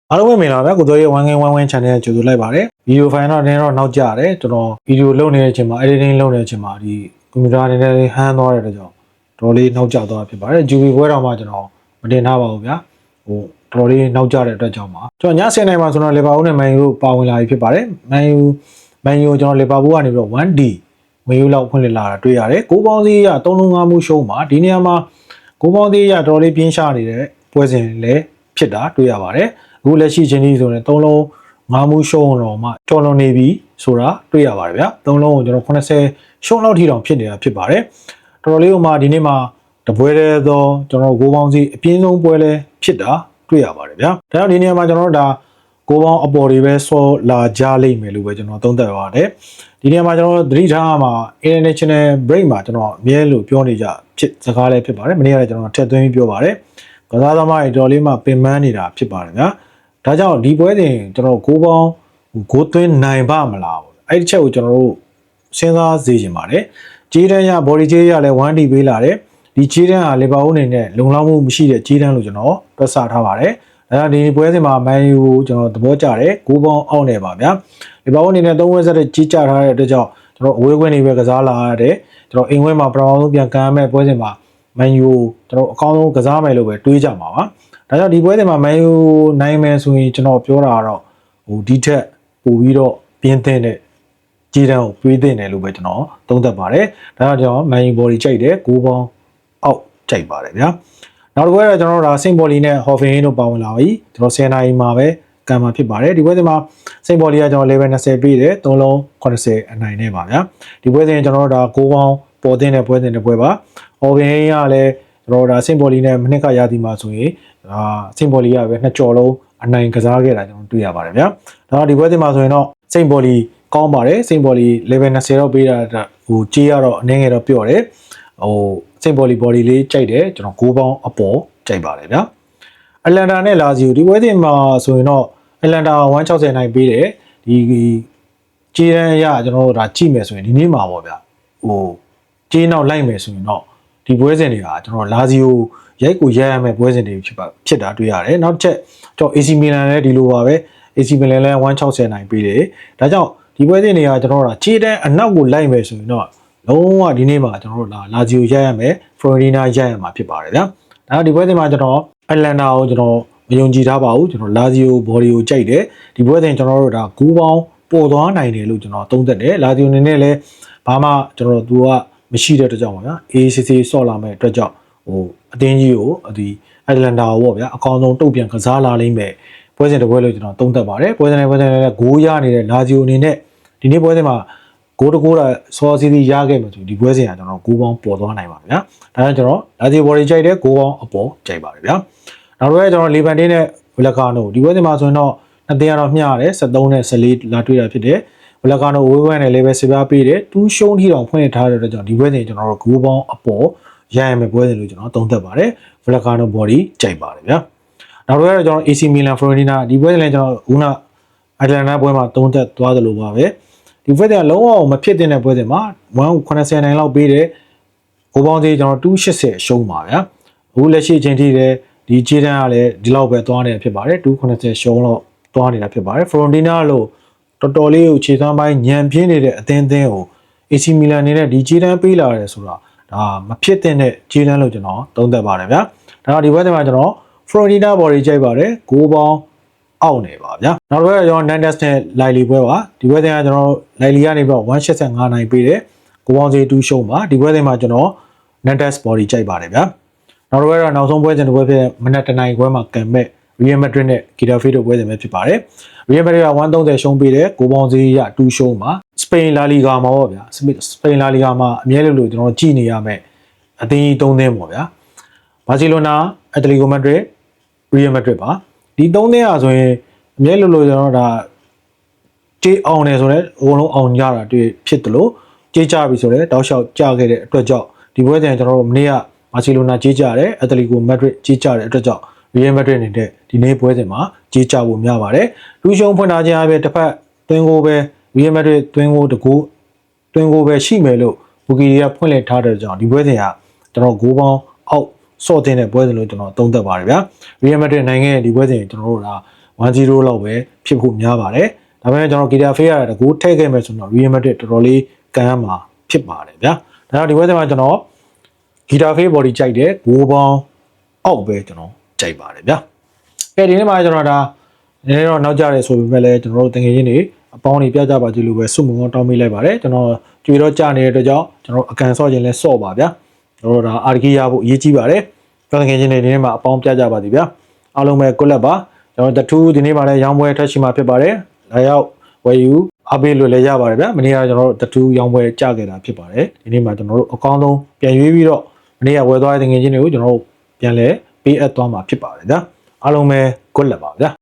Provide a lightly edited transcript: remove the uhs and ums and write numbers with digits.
အားလုံးပဲမင်္ဂလာပါကိုတို့ရဲ့1K11 channel ကြိုဆိုလိုက်ပါတယ်ဗီဒီယိုဖိုင်တော့နည်းတော့နောက်ကျတယ်ကျွန်တော်ဗီဒီယိုလုပ်နေတဲ့အချိန်မှာ editing လုပ်နေတဲ့အချိန်မှာဒီကွန်ပျူတာအနေနဲ့ဟန်းသွားတဲ့အတွက်ကြောင့်တော်လေးနောက်ကျသွားဖြစ်ပါတယ် GB ဘွဲတော်မှာကျွန်တော်မတင်ထားပါဘူးဗျာဟိုတော်လေးနောက်ကျတဲ့အတွက်ကြောင့်ပါကျွန်တော်ည10နိုင်မှာဆိုတော့လီဗာပူးနဲ့မန်ယူပါဝင်လာပြီဖြစ်ပါတယ်မန်ယူကျွန်တော်လီဗာပူးကနေပြီးတော့ 1D ဝင်ယူလောက်ဖွင့်လှစ်လာတာတွေ့ရတယ်ကိုပေါင်းစည်းရ3-5မှုရှုံးမှာဒီနေရာမှာကိုပေါင်းစည်းရတော်လေးပြင်းရှာနေတဲ့ပွဲစဉ်လည်းဖြစ်တာတွေ့ရပါတယ်အခုလက်ရှိချင်းကြီးဆိုရင်3လုံး5မှုရှုံးတော့မှတော်လွန်နေပြီဆိုတာတွေ့ရပါတယ်ဗျာ3လုံးကိုကျွန်တော်80ရှုံးလောက်ထိတောင်ဖြစ်နေတာဖြစ်ပါတယ်တော်တော်လေးဥမာဒီနေ့မှာတပွဲတည်းသောကျွန်တော်ကိုပေါင်းစီအပြင်းဆုံးပွဲလဲဖြစ်တာတွေ့ရပါတယ်ဗျာဒါကြောင့်ဒီနေရာမှာကျွန်တော်တို့ဒါကိုပေါင်းအပေါ်တွေပဲဆောလာကြလိမ့်မယ်လို့ပဲကျွန်တော်သုံးသပ်ပါတယ်ဒီနေရာမှာကျွန်တော်သတိထားမှာ international break မှာကျွန်တော်အမြဲလို့ပြောနေကြဖြစ်စကားလည်းဖြစ်ပါတယ်မနေ့ကလည်းကျွန်တော်ထည့်သွင်းပြီးပြောပါတယ်ကစားသမားတွေတော်လေးမှပင်ပန်းနေတာဖြစ်ပါတယ်ဗျာဒါကြောင့်ဒီပွဲစဉ်ကျွန်တော်ကိုပေါင်းကိုသွင်းနိုင်ပါမလားပေါ့အဲ့ဒီချက်ကိုကျွန်တော်တို့စဉ်းစားစေချင်ပါတယ်ကြေးတန်းရ body ကြေးရလည်း 1D ပေးလာတယ်ဒီကြေးတန်းဟာလီဗာပူးအနေနဲ့လုံလောက်မှုမရှိတဲ့ကြေးတန်းလို့ကျွန်တော်တွက်ဆထားပါတယ်ဒါကြောင့်ဒီပွဲစဉ်မှာမန်ယူကိုကျွန်တော်သဘောကျတယ်ကိုပေါင်းအောက်နေပါဗျာလီဗာပူးအနေနဲ့3ဝက်ဆက်တဲ့ကြေးချထားတဲ့အတွက်ကြောင့်ကျွန်တော်အဝေးကွင်းနေပဲကစားလာရတယ်ကျွန်တော်အိမ်ဝဲမှာပထမဆုံးပြန်ကမ်းမဲ့ပွဲစဉ်မှာမန်ယူကျွန်တော်အကောင်းဆုံးကစားမယ်လို့ပဲတွေးကြမှာပါဒါကြောင့်ဒီပွဲစဉ်မှာမန်ယူနိုင်မယ်ဆိုရင်ကျွန်တော်ပြောတာကတော့ဟိုဒီထက်ပိုပြီးတော့ပြင်းထန်တဲ့ကြေးတန်းကိုတွေးသင့်တယ်လို့ပဲကျွန်တော်သုံးသပ်ပါတယ်ဒါကြောင့်ကျွန်တော်မန်ယူဘော်ဒီကြိုက်တယ်6ပေါင်းအောက်ကြိုက်ပါတယ်ဗျာနောက်တစ်ခုကတော့ကျွန်တော်တို့ဒါစိန့်ဘော်လီနဲ့ဟော်ဖင်တို့ပါဝင်လာပြီကျွန်တော်10နာရီမှာပဲကံမှာဖြစ်ပါတယ်ဒီပွဲစဉ်မှာစိန့်ဘော်လီကကျွန်တော် level 20ပေးတယ်3လုံး80အနိုင်နဲ့ပါဗျာဒီပွဲစဉ်ကျွန်တော်တို့ဒါ6ပေါင်းပေါ်တင်တဲ့ပွဲစဉ်တစ်ပွဲပါဟော်ဖင်ကလည်းကျွန်တော်ဒါစိန့်ဘော်လီနဲ့မနစ်ကရသည်မှာဆိုရင်စိန့်ဘော်လီကပဲနှစ်ကြော်လုံးအနိုင်ကစားခဲ့တာကျွန်တော်တွေ့ရပါတယ်ဗျာဒါတော့ဒီပွဲစဉ်မှာဆိုရင်တော့စိန့်ဘော်လီကောင်းပါတယ်စိန့်ဘော်လီ level 20တော့ပေးတာဟိုကြေးရတော့အနေငယ်တော့ပြော့တယ်ဟိုစိန့်ဘော်လီ body လေးကြိုက်တယ်ကျွန်တော်6ပေါင်းအပေါ်ကြိုက်ပါတယ်ဗျာအလန်တာနဲ့လာစီယိုဒီပွဲစဉ်မှာဆိုရင်တော့အလန်တာ160နိုင်ပေးတယ်ဒီကြေးရန်ရကျွန်တော်တို့ဒါကြည့်မယ်ဆိုရင်ဒီနေ့မှာပေါ့ဗျာဟိုကြေးနောက်လိုက်မယ်ဆိုရင်တော့ဒီပွဲစဉ်တွေကကျွန်တော်လာစီယိုရိုက်ကိုရိုက်ရမယ်ပွဲစဉ်တွေဖြစ်တာတွေ့ရတယ်နောက်တစ်ချက်ကျွန်တော် AC Milan လည်းဒီလိုပါပဲ AC Milan လည်း160နိုင်ပေးတယ်ဒါကြောင့်ဒီပွဲစဉ်တွေကကျွန်တော်တို့ခြေတန်းအနောက်ကိုလိုက်မယ်ဆိုရင်တော့လုံးဝဒီနေ့မှာကျွန်တော်တို့လာဇီယိုရိုက်ရမယ်ဖလိုရီနာရိုက်ရမှာဖြစ်ပါတယ်ဗျာဒါဒီပွဲစဉ်မှာကျွန်တော်အလန်နာကိုကျွန်တော်မယုံကြည်ထားပါဘူးကျွန်တော်လာဇီယိုဘော်ဒီကိုကြိုက်တယ်ဒီပွဲစဉ်ကျွန်တော်တို့ဒါဂူးပေါင်းပေါ်သွားနိုင်တယ်လို့ကျွန်တော်သုံးသပ်တယ်လာဇီယိုအနေနဲ့လည်းဘာမှကျွန်တော်တို့သူကမရှိတဲ့အတွက်ကြောင့်ပါဗျာ ACC ဆော့လာမဲ့အတွက်ကြောင့်ဟိုအတင်းကြီးကိုဒီအတလန်တာကိုပေါ့ဗျာအကောင်းဆုံးတုတ်ပြန်ကစားလာလိမ့်မယ်ပွဲစဉ်တစ်ပွဲလို့ကျွန်တော်သုံးသပ်ပါတယ်ပွဲစဉ်နဲ့လည်းဂိုးရနေတဲ့လာဇီယိုအနေနဲ့ဒီနေ့ပွဲစဉ်မှာဂိုးတကိုးတာစောစီစီရခဲ့မှာဆိုဒီပွဲစဉ်ကကျွန်တော်ဂိုးပေါင်းပေါ်သွားနိုင်ပါဗျာဒါကြောင့်ကျွန်တော်လာဇီယိုဘော်ဒီကြိုက်တဲ့ဂိုးပေါင်းအပေါ်ကြိုက်ပါတယ်ဗျာနောက်တစ်ခါကျွန်တော်လီဗန်တင်းနဲ့ဝလကာနိုဒီပွဲစဉ်မှာဆိုရင်တော့နှစ်တင်းကတော့မျှရတယ်73နဲ့14လာတွေ့တာဖြစ်တယ်ဝလကာနိုဝေးဝဲနဲ့လည်းပဲစပြားပေးတယ်တူးရှုံးထီတောင်ဖွင့်ထားတဲ့အတွက်ကြောင့်ဒီပွဲစဉ်ကျွန်တော်တို့ဂိုးပေါင်းအပေါ်ရရမယ်ပွဲစဉ်လို့ကျွန်တော်သုံးသပ်ပါတယ်ဝလကာနိုဘော်ဒီကြိုက်ပါတယ်ဗျာနောက်တစ်ခါကျွန်တော် AC Milan Fiorentina ဒီပွဲစဉ်လည်းကျွန်တော်ခုနအတလန်တာပွဲမှာသုံးသပ်သွားသလိုပါပဲဒီပွဲစဉ်ကလုံးဝမဖြစ်တဲ့ပွဲစဉ်မှာ180နိုင်လောက်ပေးတယ်ကိုပေါင်းသေးကျွန်တော်280ရှုံးပါဗျာအခုလက်ရှိအချိန်ထိလည်းဒီခြေတန်းကလည်းဒီလောက်ပဲသွားနေတာဖြစ်ပါတယ်280ရှုံးလောက်သွားနေတာဖြစ်ပါတယ် Fiorentina လို့တော်တော်လေးကိုခြေသွမ်းပိုင်းညံပြင်းနေတဲ့အသင်းကို AC Milan အနေနဲ့ဒီခြေတန်းပေးလာတယ်ဆိုတာဒါမဖြစ်တဲ့ခြေတန်းလို့ကျွန်တော်သုံးသပ်ပါတယ်ဗျာဒါတော့ဒီပွဲစဉ်မှာကျွန်တော် Fiorentina body ကြိုက်ပါတယ်6ပေါင်းအောက်နေပါဗျာနောက်တစ်ခါကျွန်တော် Nantes နဲ့ Lille ပွဲပါဒီပွဲစဉ်ကကျွန်တော် Lille ကနေပြီးတော့185နိုင်ပေးတယ်6ပေါင်းစီ2ရှုံးပါဒီပွဲစဉ်မှာကျွန်တော် Nantes body ကြိုက်ပါတယ်ဗျာနောက်တစ်ခါတော့နောက်ဆုံးပွဲစဉ်တစ်ပွဲဖြစ်မနက်တနိုင်ခွဲမှာကံမဲ့ Real Madrid နဲ့ Getafe တို့ပွဲစဉ်ပဲဖြစ်ပါတယ် Real Madrid က130ရှုံးပေးတယ်6ပေါင်းစီရ2ရှုံးပါစပိန် La Liga မှာပေါ့ဗျာစပိန် La Liga မှာအမြဲလို့ကျွန်တော်ကြည့်နေရမယ်အသင်းကြီး3သင်းပေါ့ဗျာဘာစီလိုနာ Atletico Madrid Real Madrid ပါဒီ3သင်းอ่ะဆိုရင်အမြဲလို့ကျွန်တော်ဒါကြေးအောင်တယ်ဆိုတော့အကုန်လုံးအောင်ကြတာတွေ့ဖြစ်တယ်လို့ကြေးကြပြီဆိုတော့တောက်လျှောက်ကြခဲ့တဲ့အတွက်ကြောင့်ဒီပွဲစဉ်ကျွန်တော်တို့မနေ့ကဘာစီလိုနာကြေးကြတယ်အက်တလီကိုမက်ဒရစ်ကြေးကြတဲ့အတွက်ကြောင့်ရီယယ်မက်ဒရစ်နေတဲ့ဒီနေ့ပွဲစဉ်မှာကြေးကြဖို့များပါတယ်လူရှုံဖွင့်ထားခြင်းအပြင်တစ်ဖက်သွင်းကိုပဲရီယယ်မက်ဒရစ်သွင်းကိုတကူသွင်းကိုပဲရှိမယ်လို့ဘူကီရီကဖွင့်လှစ်ထားတဲ့ကြောင့်ဒီပွဲစဉ်ကကျွန်တော်ဂိုးပေါင်းအောက်ဆော့တင်တဲ့ပွဲစဉ်လို့ကျွန်တော်သုံးသပ်ပါတယ်ဗျာရီယယ်မက်ဒရစ်နိုင်ငံရဲ့ဒီပွဲစဉ်ကျွန်တော်တို့က 1-0လောက်ပဲဖြစ်ဖို့များပါတယ်ဒါပေမဲ့ကျွန်တော်ဂီတာဖေးရတာတကူထည့်ခဲ့မယ်ဆိုတော့ Real Madrid တော်တော်လေးကန်ရမှာဖြစ်ပါတယ်ဗျာဒါတော့ဒီဘက်မှာကျွန်တော်ဂီတာဖေး body ကြိုက်တယ်ဂိုးပေါင်းအောက်ပဲကျွန်တော်ကြိုက်ပါတယ်ဗျာကဲဒီနေ့မှာကျွန်တော်ဒါနည်းနည်းတော့နောက်ကျတယ်ဆိုပေမဲ့လည်းကျွန်တော်တို့တကယ်ချင်းတွေအပေါင်းတွေပြကြပါကြလို့ပဲစုမုံတောင်းပေးလိုက်ပါတယ်ကျွန်တော်ကြွေတော့ကြာနေတဲ့အတွက်ကြောင့်ကျွန်တော်အကန်ဆော့ခြင်းလဲဆော့ပါဗျာကျွန်တော်တို့ဒါအာရီကီရဖို့အရေးကြီးပါတယ်တကယ်ချင်းတွေဒီနေ့မှာအပေါင်းပြကြပါသည်ဗျာအားလုံးပဲကွက်လက်ပါကျွန်တော်တထူးဒီနေ့မှာလည်းရောင်းပွဲထက်ရှိမှာဖြစ်ပါတယ်လာရောက်ဝယ်ယူအားပေးလို့လည်းရပါတယ်ဗျာမနေ့ကကျွန်တော်တို့တထူးရောင်းပွဲကြခဲ့တာဖြစ်ပါတယ်ဒီနေ့မှာကျွန်တော်တို့အကောင်းဆုံးပြန်ရွေးပြီးတော့မနေ့ကဝယ်သွားတဲ့တကယ်ချင်းတွေကိုကျွန်တော်တို့ပြန်လဲပေးအပ်သွားမှာဖြစ်ပါတယ်ဗျာအားလုံးပဲကွက်လက်ပါဗျာ